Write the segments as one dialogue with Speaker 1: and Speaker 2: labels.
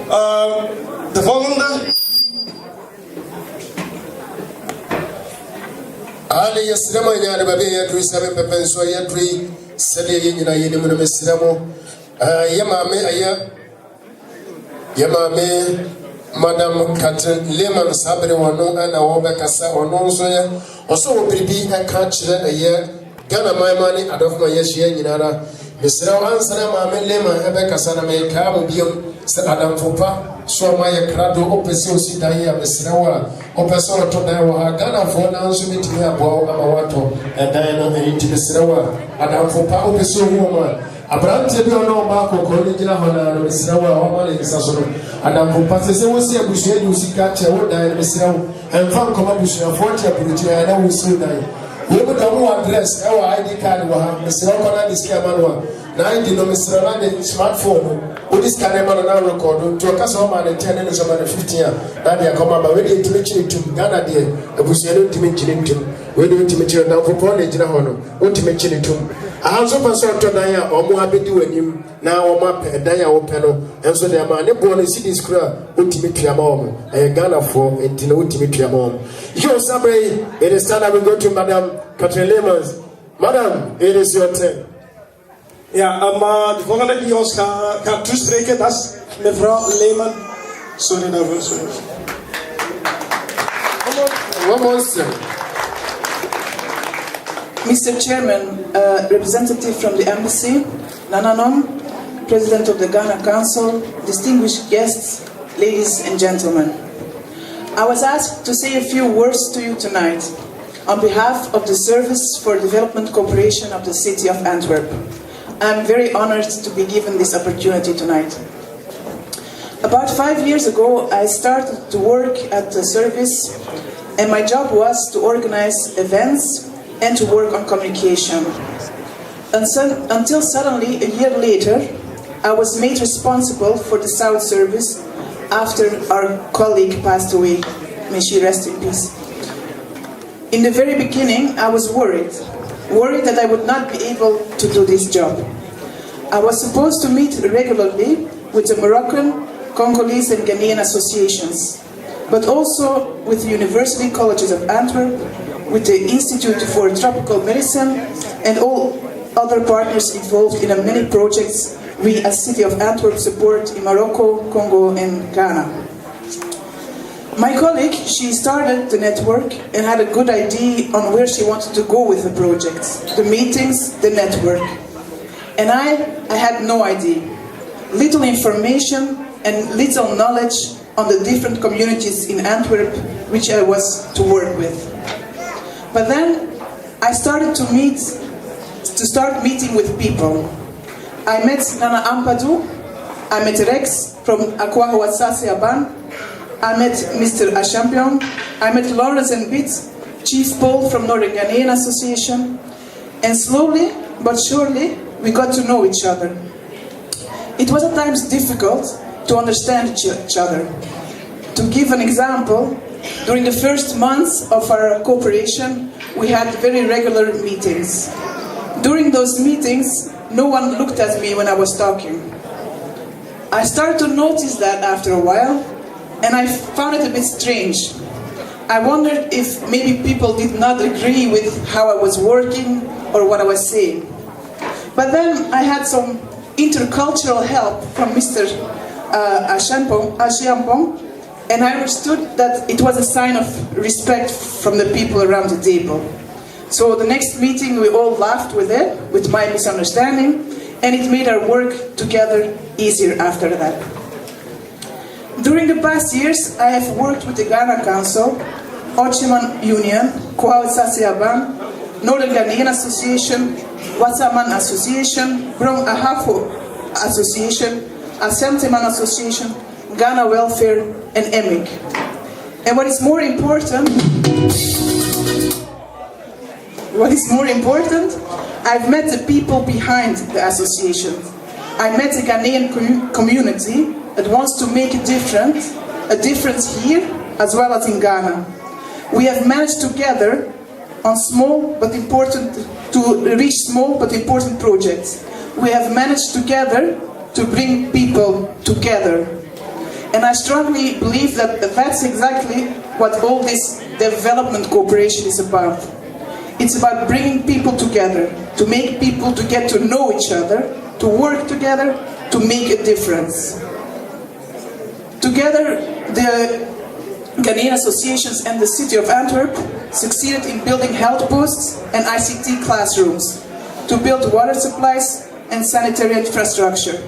Speaker 1: De volgende. Ali yasirama nyane babe ya dri sabe pepe so ya dri sede ye nyina ye nemu no mesiramo ya mame Madam Catherine Lehman Sabre wano ana wobe kasa ono so ya oso wo bibi aka kire eye Ghana maimani adofma yehye nyinara mesira wansana mame Lehman ebe kasa na me ka mo biom se Adam Fopa so ma ye krado opese osi dan ya mesira wa opese oto dan wa Ghana fo na nso mitimi abo ama wato dan no enti mesira wa Adam Fopa opese ohu ma Abrante bi ono ba kokoro ni gina hona no mesira wa wa male nsaso no Adam Fopa se wosi abusua di usika che wo dan mesira wo emfa nkoma busua fo che aburuti ya na wosi dan we would have address our ID card wa mesira ko na diskia manwa na ID no mesira na the smartphone o this camera na record to kasa o ma na 10 and so ma na 15 na dia koma ba we dey timichiri tum Ghana dey abusua no timichiri tum we dey timichiri na Fopa na gina hono o timichiri tum ahanso person to dan ya o mo abedi wanim na o ma pe dan ya wo pe no enso dey ma ne bo na city screen o timitwa ma o mo e Ghana for enti na o timitwa ma o mo you sabre it is time we go to Madam Catherine Lehman. Madam, it is your turn.
Speaker 2: Ja, de volgende die ons gaat toespreken, dat is mevrouw Lehman. Sorry daarvoor, sorry.
Speaker 1: One more sir.
Speaker 3: Mr. Chairman, representative from the embassy, Nananom, President of the Ghana Council, distinguished guests, ladies and gentlemen. I was asked to say a few words to you tonight on behalf of the Service for Development Cooperation of the City of Antwerp. I am very honored to be given this opportunity tonight. About 5 years ago, I started to work at the service, and my job was to organize events and to work on communication. Until suddenly, a year later, I was made responsible for the South Service after our colleague passed away. May she rest in peace. In the very beginning, I was worried that I would not be able to do this job. I was supposed to meet regularly with the Moroccan, Congolese and Ghanaian associations, but also with the University Colleges of Antwerp, with the Institute for Tropical Medicine and all other partners involved in the many projects we as City of Antwerp support in Morocco, Congo and Ghana. My colleague, she started the network and had a good idea on where she wanted to go with the projects, the meetings, the network. And I had no idea. Little information and little knowledge on the different communities in Antwerp which I was to work with. But then I started to start meeting with people. I met Nana Ampadu, I met Rex from Kwaku Aban, I met Mr. Ashampion, I met Lawrence and Bitts, Chief Paul from Northern Ghanaian Association, and slowly but surely we got to know each other. It was at times difficult to understand each other. To give an example, during the first months of our cooperation, we had very regular meetings. During those meetings, no one looked at me when I was talking. I started to notice that after a while, and I found it a bit strange. I wondered if maybe people did not agree with how I was working or what I was saying. But then I had some intercultural help from Mr. Ashiampong, and I understood that it was a sign of respect from the people around the table. So the next meeting we all laughed with it, with my misunderstanding, and it made our work together easier after that. During the past years, I have worked with the Ghana Council, Ochiman Union, Kwaku Aban, Northern Ghanaian Association, Wasaman Association, Brong Ahafo Association, Asanteman Association, Ghana Welfare, and EMIC. And what is more important, I've met the people behind the association. I met the Ghanaian community that wants to make a difference here as well as in Ghana. We have managed together on to reach small but important projects. We have managed together to bring people together. And I strongly believe that that's exactly what all this development cooperation is about. It's about bringing people together, to make people to get to know each other, to work together, to make a difference. Together, the Ghanaian associations and the city of Antwerp succeeded in building health posts and ICT classrooms, to build water supplies and sanitary infrastructure.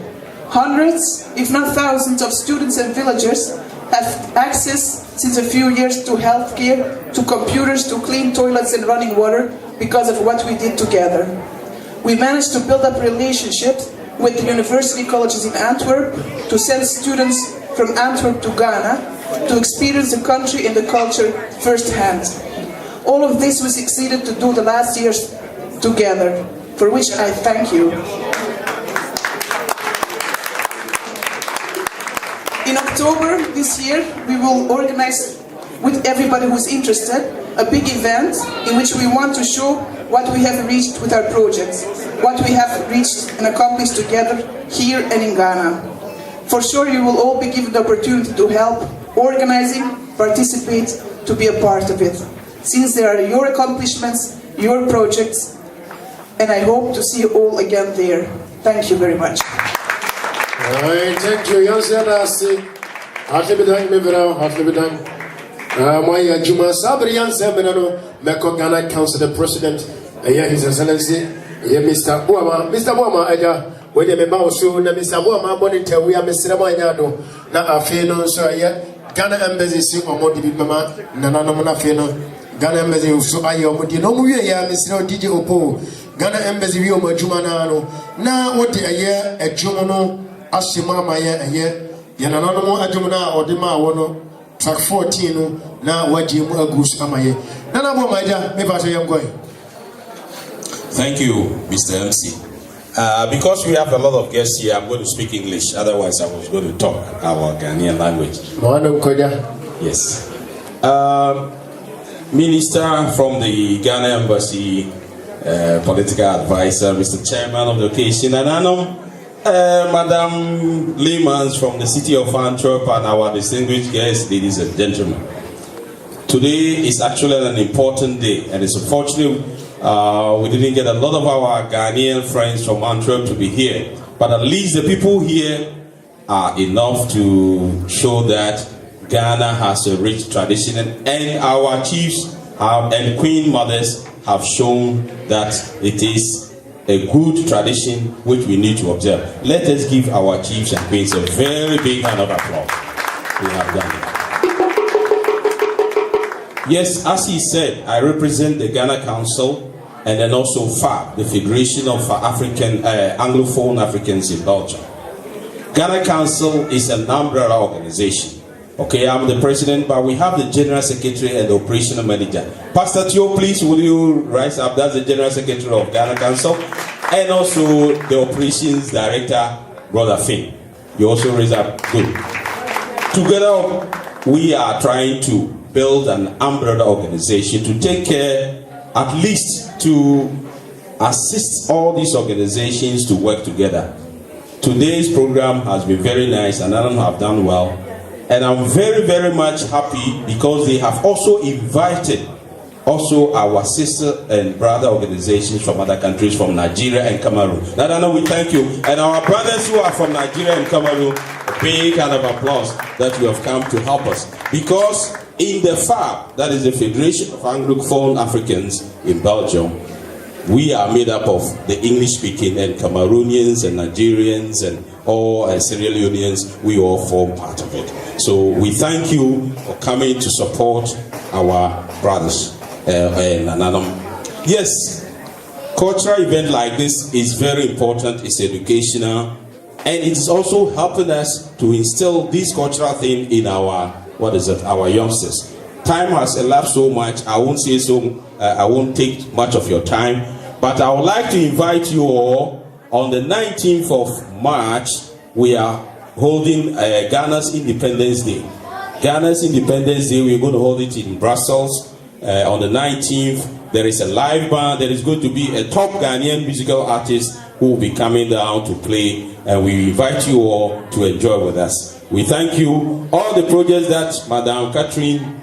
Speaker 3: Hundreds, if not thousands, of students and villagers have access since a few years to healthcare, to computers, to clean toilets and running water because of what we did together. We managed to build up relationships with the university colleges in Antwerp, to send students from Antwerp to Ghana, to experience the country and the culture firsthand. All of this we succeeded to do the last years together, for which I thank you. In October this year, we will organize, with everybody who's interested, a big event in which we want to show what we have reached with our projects, what we have reached and accomplished together here and in Ghana. For sure, you will all be given the opportunity to help organizing, participate, to be a part of it, since they are your accomplishments, your projects, and I hope to see you all again there. Thank you very much.
Speaker 1: Alright, thank you. Hartelijk bedankt, mevrouw. Hartelijk bedankt. Moya Juma Sabri Yanse Benano, Meko Ghana Council, the President, His Excellency, Mr. Boamah. Mr. Boamah, when you remember also, Mr. Boamah, monitor, we are Mr. Moyado, na Afeno, so Ghana Embassy, or Modi Mama, Nanana Feno, Ghana Embassy, so I am with you. No, we are Mr. DJ Opo, Ghana Embassy, we are Jumanano. Now, what a year, a Jumano, Ashima Maya, a year. Yananamo Ajumana or Dima Wono, track 14, now what you goose amaye. Nanabo Maja, maybe I am going.
Speaker 4: Thank you, Mr. MC. Because we have a lot of guests here, I'm going to speak English. Otherwise, I was going to talk our Ghanaian language. Yes. Minister from the Ghana Embassy, political advisor, Mr. Chairman of the occasion, and Madam Leemans from the city of Antwerp, and our distinguished guests, ladies and gentlemen. Today is actually an important day, and it's unfortunate we didn't get a lot of our Ghanaian friends from Antwerp to be here. But at least the people here are enough to show that Ghana has a rich tradition, and our chiefs and queen mothers have shown that it is a good tradition which we need to observe. Let us give our chiefs and queens a very big hand of applause. We have done it. Yes, as he said, I represent the Ghana Council and then also FAB, the Federation of African Anglophone Africans in Belgium. Ghana Council is an umbrella organization. Okay, I'm the president, but we have the general secretary and the operational manager. Pastor Tio, please, will you rise up? That's the general secretary of Ghana Council. And also the operations director, Brother Finn. You also raise up. Good. Together, we are trying to build an umbrella organization to take care, at least to assist all these organizations to work together. Today's program has been very nice, and I have done well. And I'm very, very much happy because they have also invited also our sister and brother organizations from other countries, from Nigeria and Cameroon. Now, we thank you. And our brothers who are from Nigeria and Cameroon, a big kind of applause that you have come to help us. Because in the FAB, that is the Federation of Anglophone Africans in Belgium, we are made up of the English-speaking and Cameroonians and Nigerians and all Sierra Leoneans. We all form part of it. So we thank you for coming to support our brothers. Yes, cultural event like this is very important. It's educational, and it is also helping us to instill this cultural thing in our our youngsters. Time has elapsed so much. I won't say so. I won't take much of your time, but I would like to invite you all on the 19th of March. We are holding Ghana's Independence Day. Ghana's Independence Day. We're going to hold it in Brussels. On the 19th, there is a live band. There is going to be a top Ghanaian musical artist who will be coming down to play, and we invite you all to enjoy with us. We thank you. All the projects that Madam Catherine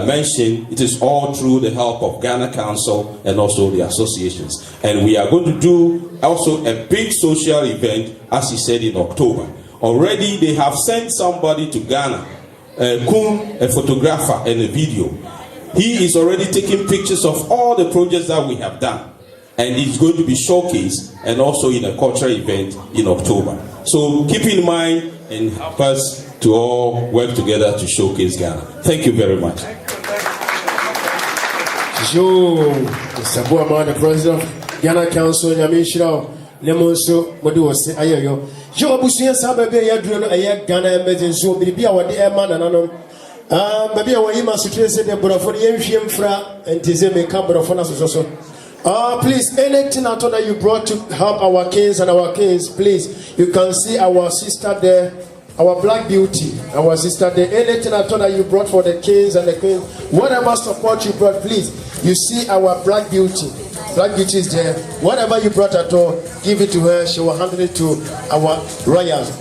Speaker 4: mentioned, it is all through the help of Ghana Council and also the associations. And we are going to do also a big social event, as he said, in October. Already they have sent somebody to Ghana, a photographer and a video. He is already taking pictures of all the projects that we have done. And it's going to be showcased and also in a cultural event in October. So keep in mind and help us to all work together to showcase Ghana. Thank you very much.
Speaker 1: Mr. Boamah, the president of Ghana Council, Yamishra, Lemonso, what was say, Ayo. Joe Busia Sababe, Yadrun, Ghana emergency, so be our dear man and anon. Maybe our Ima situation, the Borafonian Fra and Tizeme Cambrafonas also. Please, anything at all that you brought to help our kings and our kings, please. You can see our sister there, our black beauty, our sister there. Anything at all that you brought for the kings and the queens, whatever support you brought, please. You see our black beauty. Black beauty is there. Whatever you brought at all, give it to her. She will handle it to our royals.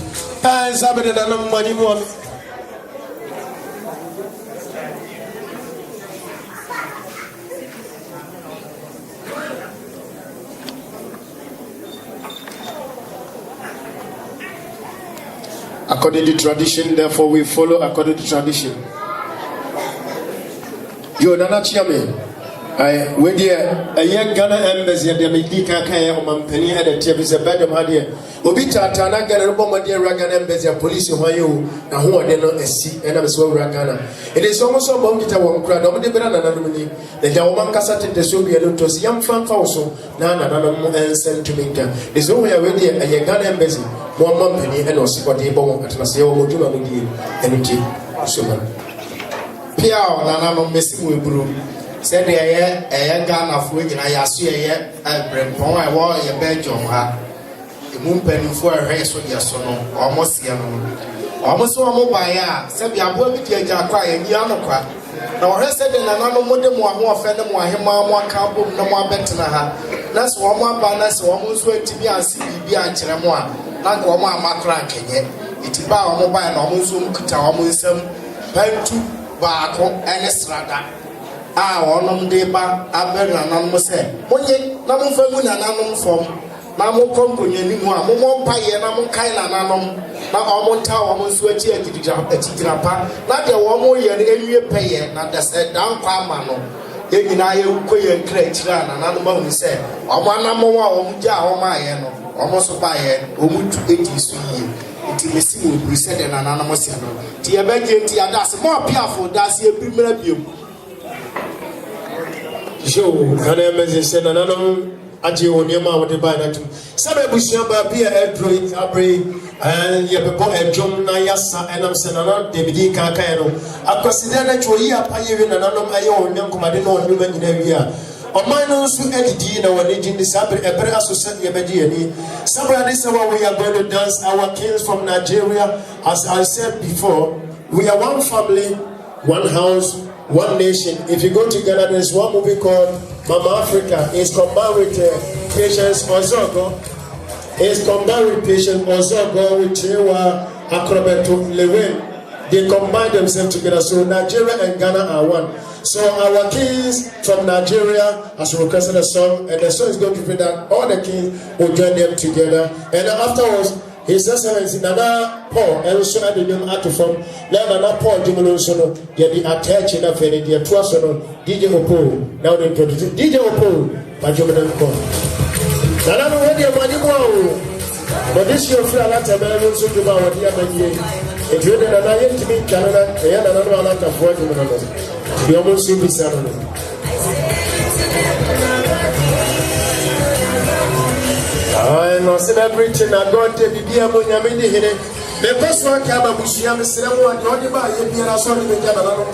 Speaker 1: According to tradition, therefore we follow according to tradition. Yo, Nana Chiame, I went here a young Ghana embassy at the Medika Kaya or Mampany had a tip is a bed of Hadia. Obita Tana Ghana Bomadia Ragan embassy, a police of Mayo, and who are then a sea, and I'm so Ragana. It is almost a bombita one crowd over the banana, the Yaman Casat, the Soviet Lutos, young Fan Fauso, Nana, and sent to Minka. There's only a way a young Ghana embassy. One company and also for the bomb at Maseo Mojuma energy.
Speaker 5: Piao Nana missing with brew. Said a Ghana for which I see a Brempon, I wore a Belgium hat. The moon penny for a race with your son, almost young. Almost one mobile, said you are going to get a cry and Yanokra. Now, I said, and another more offended more him, more camp, no more better. That's one more balance, almost went to be and see be answering more. Not Boamah Macran can yet. It's about mobile and almost Kuta almost some Pentu Bako and Estrada. One of the bar, Abel and Anonymous said, one yet, Namu Famun and Anon form. Namu Company, Momo Pie and Namu Kaila and Anon. Now almost almost sweaty at Tigrapa. Not the one more year, any pay, not the said down Pamano. Then I quay and crate and another moment said, I want number one, Jah, my almost by it, almost 80 years. It is we said an anonymous. Tia Belgium, Tia, that's more powerful, that's a BELGIUM.
Speaker 1: Joe, Ghana said another Adio Yama with the Banatu. Some Bushamba be a droid, Abre, and Yapo, a John Nayasa, and I'm saying another David Kakano. I consider that you are paying another Ayo, young Commodino, human in every year. On my nose to Eddie, our legend is a prayer society. Somewhere this is where we are going to dance our kings from Nigeria. As I said before, we are one family, one house, one nation. If you go to Ghana, there's one movie called Mama Africa. It's combined with Patience Ozogo. It's combined with Patience Ozogo with Chewa Akrobeto Lewen. They combine themselves together. So Nigeria and Ghana are one. So our kings from Nigeria has requested a song, and the song is going to be that all the kings will join them together. And afterwards, His Excellency Nana Paul, and also at the name out of form, Nana Paul Jimolosono, get the attached in a family, the Twasono, DJ Opo, now they produce DJ Opo, by Joman Paul. Nana, where the money go? But this year, I like to be able to do what the other year. If you're the Nana to be Canada, they had another one out of 40 minutes. You almost see this Saturday. I know celebrating a God to be here when you're in the first one came up with Siam Cinema and not about you being a son of the Canada.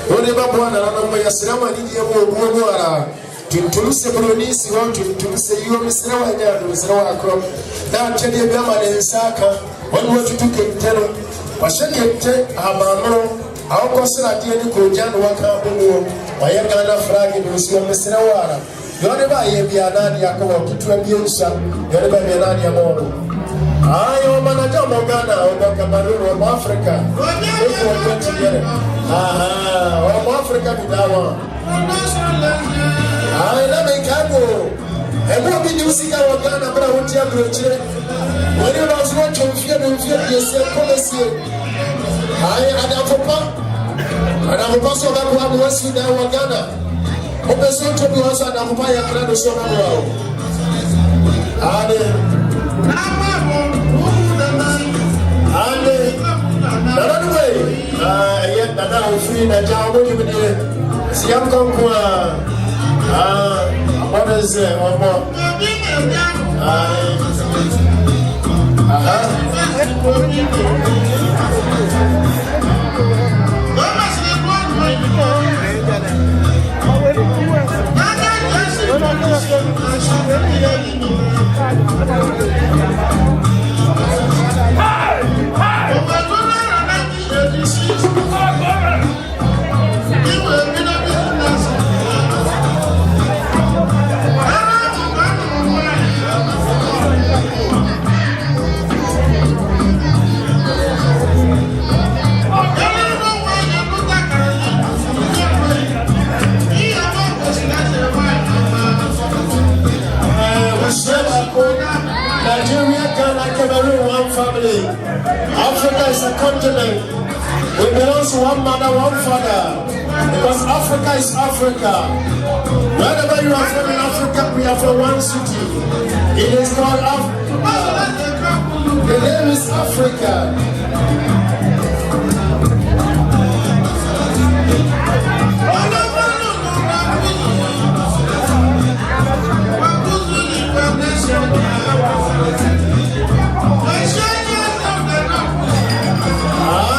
Speaker 1: Only about one another by a cinema in the world. To say Bronies, you want to say you are Mr. Wagner, Mr. Crop. Now, Teddy Bama and Saka, what was you to tell him? But she can take Habano. Our consider the Kojan Waka, I am Ghana flag in Mr. Wara. Yoneba Yebiana, Yako, Kitwabiusa, Yoneba Yanadi Amoro. I am Manaja Mogana, or Cameroon, of Africa. Of Africa, Bidawa. I love a cabo. And what did you see our Ghana, but I want to have when you was watching fear and fear yourself, policy. I had a papa, and I'm a person that was in our Ghana. Open so to be also an Ampire Crano Sonoro. Another way, yet that I'm free that I will give it. Siam Conqua, what is it? One more. Nigeria, Ghana, Cameroon, one family. Africa is a continent. We belong to one mother, one father. Because Africa is Africa. Wherever you are from in Africa, we are from one city. It is called Africa. The name is Africa.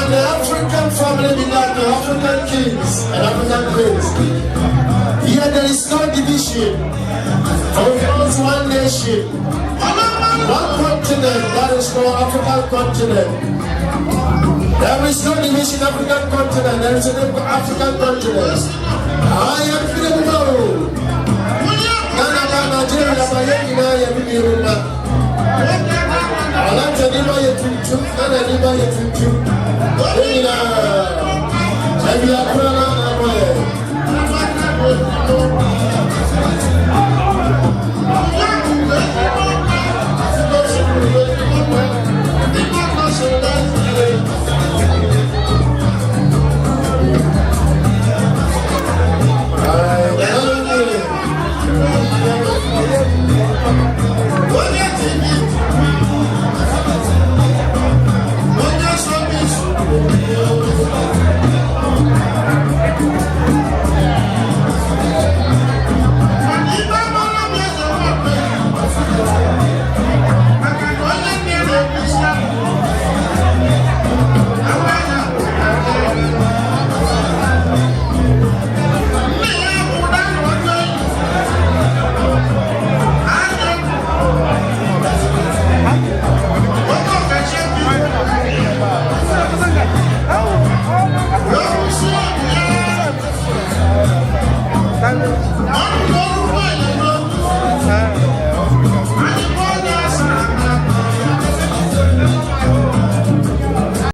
Speaker 1: The African family belong to African kings and African queens. Here there is no division. For one nation, one continent, that is called African continent. There is no division African continent, there is a name called African continent. I am freedom. Ghana, Nigeria, Bayana, I like to live by your tutu, and I live by your tutu. Maybe I put another way.